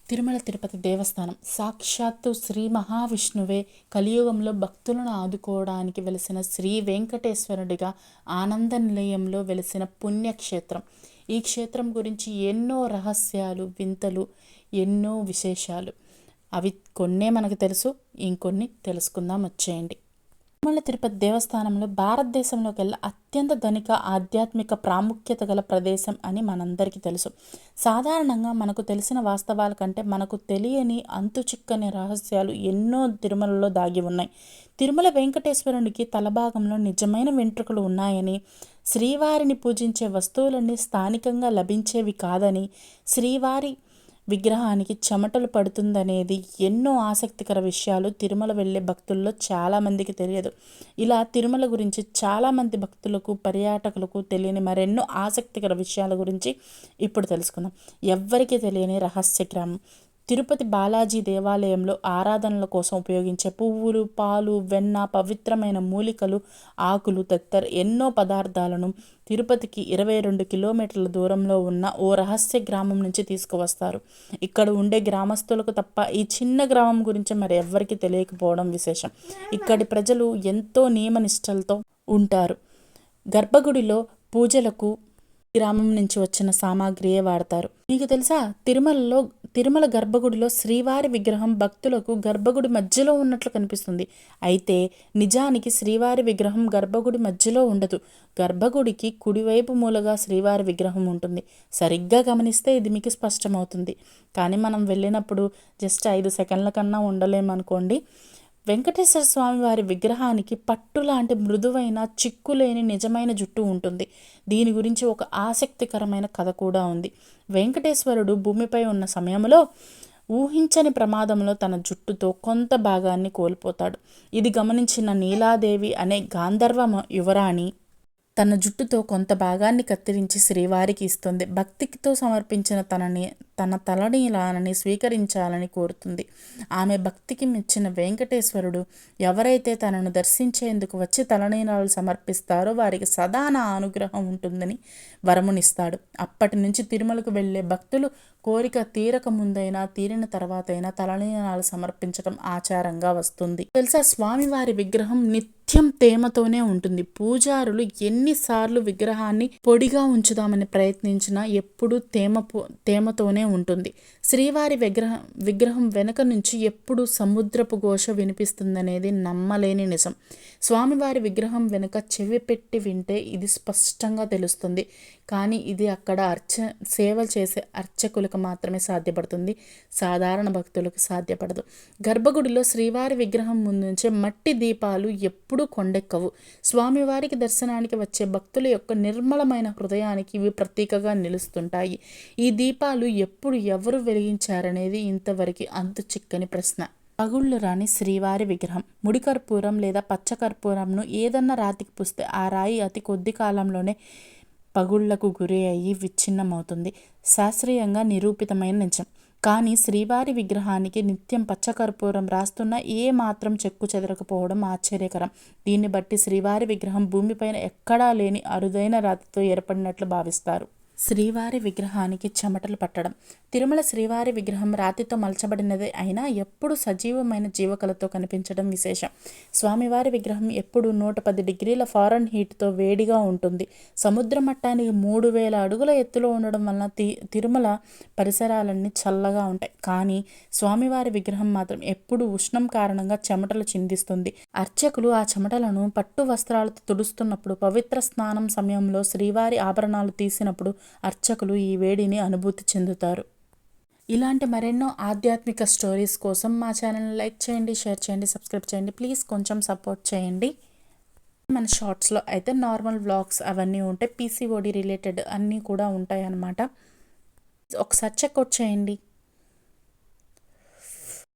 తిరుమల తిరుపతి దేవస్థానం సాక్షాత్తు శ్రీ మహావిష్ణువే కలియుగంలో భక్తులను ఆదుకోవడానికి వెలిసిన శ్రీ వెంకటేశ్వరుడిగా ఆనంద నిలయంలో వెలిసిన పుణ్యక్షేత్రం. ఈ క్షేత్రం గురించి ఎన్నో రహస్యాలు, వింతలు, ఎన్నో విశేషాలు. అవి కొన్నే మనకు తెలుసు, ఇంకొన్ని తెలుసుకుందాం వచ్చేయండి. తిరుమల తిరుపతి దేవస్థానంలో భారతదేశంలోకెల్లా అత్యంత ధనిక ఆధ్యాత్మిక ప్రాముఖ్యత గల ప్రదేశం అని మనందరికీ తెలుసు. సాధారణంగా మనకు తెలిసిన వాస్తవాల కంటే మనకు తెలియని అంతు చిక్కని రహస్యాలు ఎన్నో తిరుమలలో దాగి ఉన్నాయి. తిరుమల వెంకటేశ్వరునికి తలభాగంలో నిజమైన వెంట్రుకలు ఉన్నాయని, శ్రీవారిని పూజించే వస్తువులన్నీ స్థానికంగా లభించేవి కాదని, శ్రీవారి విగ్రహానికి చెమటలు పడుతుందనేది ఎన్నో ఆసక్తికర విషయాలు తిరుమల వెళ్ళే భక్తుల్లో చాలామందికి తెలియదు. ఇలా తిరుమల గురించి చాలామంది భక్తులకు, పర్యాటకులకు తెలియని మరెన్నో ఆసక్తికర విషయాల గురించి ఇప్పుడు తెలుసుకుందాం. ఎవ్వరికీ తెలియని రహస్య గ్రామం. తిరుపతి బాలాజీ దేవాలయంలో ఆరాధనల కోసం ఉపయోగించే పువ్వులు, పాలు, వెన్న, పవిత్రమైన మూలికలు, ఆకులు తదితర ఎన్నో పదార్థాలను తిరుపతికి 22 కిలోమీటర్ల దూరంలో ఉన్న ఓ రహస్య గ్రామం నుంచి తీసుకువస్తారు. ఇక్కడ ఉండే గ్రామస్తులకు తప్ప ఈ చిన్న గ్రామం గురించి మరి ఎవ్వరికీ తెలియకపోవడం విశేషం. ఇక్కడి ప్రజలు ఎంతో నియమనిష్టలతో ఉంటారు. గర్భగుడిలో పూజలకు గ్రామం నుంచి వచ్చిన సామాగ్రియే వాడతారు. మీకు తెలుసా, తిరుమల గర్భగుడిలో శ్రీవారి విగ్రహం భక్తులకు గర్భగుడి మధ్యలో ఉన్నట్లు కనిపిస్తుంది. అయితే నిజానికి శ్రీవారి విగ్రహం గర్భగుడి మధ్యలో ఉండదు. గర్భగుడికి కుడివైపు మూలగా శ్రీవారి విగ్రహం ఉంటుంది. సరిగ్గా గమనిస్తే ఇది మీకు స్పష్టమవుతుంది. కానీ మనం వెళ్ళినప్పుడు జస్ట్ 5 సెకండ్ల కన్నా ఉండలేమనుకోండి. వెంకటేశ్వర స్వామి వారి విగ్రహానికి పట్టు లాంటి మృదువైన, చిక్కులేని నిజమైన జుట్టు ఉంటుంది. దీని గురించి ఒక ఆసక్తికరమైన కథ కూడా ఉంది. వెంకటేశ్వరుడు భూమిపై ఉన్న సమయంలో ఊహించని ప్రమాదంలో తన జుట్టుతో కొంత భాగాన్ని కోల్పోతాడు. ఇది గమనించిన నీలాదేవి అనే గాంధర్వ యువరాణి తన జుట్టుతో కొంత భాగాన్ని కత్తిరించి శ్రీవారికి ఇస్తుంది. భక్తితో సమర్పించిన తన తలనీలాలని స్వీకరించాలని కోరుతుంది. ఆమె భక్తికి మెచ్చిన వెంకటేశ్వరుడు ఎవరైతే తనను దర్శించేందుకు వచ్చి తలనీలాలు సమర్పిస్తారో వారికి సదా నా అనుగ్రహం ఉంటుందని వరమునిస్తాడు. అప్పటి నుంచి తిరుమలకు వెళ్ళే భక్తులు కోరిక తీరక ముందైనా, తీరిన తర్వాతైనా తలనీలాలు సమర్పించడం ఆచారంగా వస్తుంది. తెలుసా, స్వామివారి విగ్రహం నిత్యం తేమతోనే ఉంటుంది. పూజారులు ఎన్నిసార్లు విగ్రహాన్ని పొడిగా ఉంచుదామని ప్రయత్నించినా ఎప్పుడూ తేమతోనే ఉంటుంది. శ్రీవారి విగ్రహం వెనుక నుంచి ఎప్పుడు సముద్రపు ఘోష వినిపిస్తుందనేది నమ్మలేని నిజం. స్వామివారి విగ్రహం వెనుక చెవి పెట్టి వింటే ఇది స్పష్టంగా తెలుస్తుంది. కానీ ఇది అక్కడ సేవలు చేసే అర్చకులకు మాత్రమే సాధ్యపడుతుంది. సాధారణ భక్తులకు సాధ్యపడదు. గర్భగుడిలో శ్రీవారి విగ్రహం ముందుంచే మట్టి దీపాలు ఎప్పుడూ కొండెక్కవు. స్వామివారికి దర్శనానికి వచ్చే భక్తుల యొక్క నిర్మలమైన హృదయానికి ఇవి ప్రతీకగా నిలుస్తుంటాయి. ఈ దీపాలు ఎప్పుడు ఎవరు వెలిగించారనేది ఇంతవరకు అంతు చిక్కని ప్రశ్న. పగుళ్ళు రాని శ్రీవారి విగ్రహం. ముడి కర్పూరం లేదా పచ్చ కర్పూరంను ఏదన్నా రాతికి పూస్తే ఆ రాయి అతి కొద్ది కాలంలోనే పగుళ్లకు గురి అయ్యి విచ్ఛిన్నమవుతుంది. శాస్త్రీయంగా నిరూపితమైన నిజం. కానీ శ్రీవారి విగ్రహానికి నిత్యం పచ్చకర్పూరం రాస్తున్నా ఏ మాత్రం చెక్కు చెదరకపోవడం ఆశ్చర్యకరం. దీన్ని బట్టి శ్రీవారి విగ్రహం భూమిపైన ఎక్కడా లేని అరుదైన రాతితో ఏర్పడినట్లు భావిస్తారు. శ్రీవారి విగ్రహానికి చెమటలు పట్టడం. తిరుమల శ్రీవారి విగ్రహం రాతితో మలచబడినదే అయినా ఎప్పుడు సజీవమైన జీవకళతో కనిపించడం విశేషం. స్వామివారి విగ్రహం ఎప్పుడు 110 డిగ్రీల ఫారెన్హీట్తో వేడిగా ఉంటుంది. సముద్ర మట్టానికి 3000 అడుగుల ఎత్తులో ఉండడం వలన తిరుమల పరిసరాలన్నీ చల్లగా ఉంటాయి. కానీ స్వామివారి విగ్రహం మాత్రం ఎప్పుడు ఉష్ణం కారణంగా చెమటలు చిందిస్తుంది. అర్చకులు ఆ చెమటలను పట్టు వస్త్రాలతో తుడుస్తున్నప్పుడు, పవిత్ర స్నానం సమయంలో శ్రీవారి ఆభరణాలు తీసినప్పుడు అర్చకులు ఈ వేడిని అనుభూతి చెందుతారు. ఇలాంటి మరెన్నో ఆధ్యాత్మిక స్టోరీస్ కోసం మా ఛానల్ని లైక్ చేయండి, షేర్ చేయండి, సబ్స్క్రైబ్ చేయండి. ప్లీజ్ కొంచెం సపోర్ట్ చేయండి. మన షార్ట్స్లో అయితే నార్మల్ వ్లాగ్స్ అవన్నీ ఉంటాయి. PCOD రిలేటెడ్ అన్నీ కూడా ఉంటాయి అన్నమాట. ఒకసారి చెక్అవుట్ చేయండి.